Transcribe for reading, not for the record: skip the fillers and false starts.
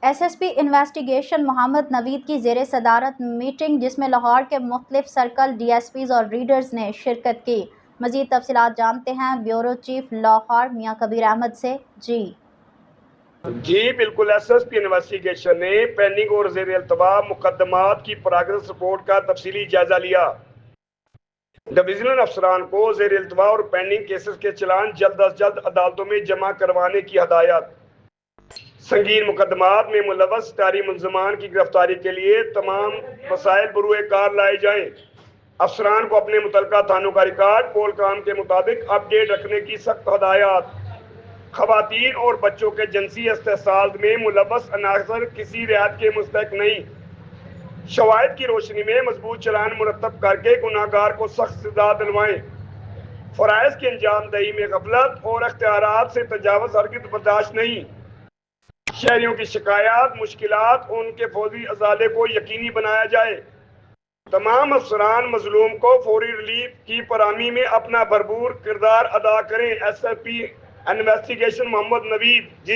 S S P investigation محمد نوید کی زیر صدارت میٹنگ جس میں لاہور کے مختلف سرکل ڈی ایس پیز اور ریڈرز نے شرکت کی۔ مزید تفصیلات جانتے ہیں بیورو چیف لاہور میاں کبیر احمد سے۔ جی بالکل، ایس ایس پی انویسٹیگیشن نے پینڈنگ اور زیر التواء مقدمات کی پروگریس رپورٹ کا تفصیلی جائزہ لیا۔ ڈویژنل افسران کو زیر التواء اور پینڈنگ کیسز کے چلان جلد از جلد عدالتوں میں جمع کروانے کی ہدایت۔ سنگین مقدمات میں ملوث اشتہاری ملزمان کی گرفتاری کے لیے تمام وسائل بروئے کار لائے جائیں۔ افسران کو اپنے متعلقہ تھانوں کا ریکارڈ پول کام کے مطابق اپ ڈیٹ رکھنے کی سخت ہدایات۔ خواتین اور بچوں کے جنسی استحصال میں ملوث عناصر کسی رعایت کے مستحق نہیں۔ شواہد کی روشنی میں مضبوط چلان مرتب کر کے گناہ گار کو سخت سزا دلوائیں۔ فرائض کی انجام دہی میں غفلت اور اختیارات سے تجاوز ہرگز برداشت نہیں۔ شہریوں کی شکایات، مشکلات اور ان کے فوری ازالے کو یقینی بنایا جائے۔ تمام افسران مظلوم کو فوری ریلیف کی فراہمی میں اپنا بھرپور کردار ادا کریں۔ ایس ایس پی انویسٹیگیشن محمد نوید۔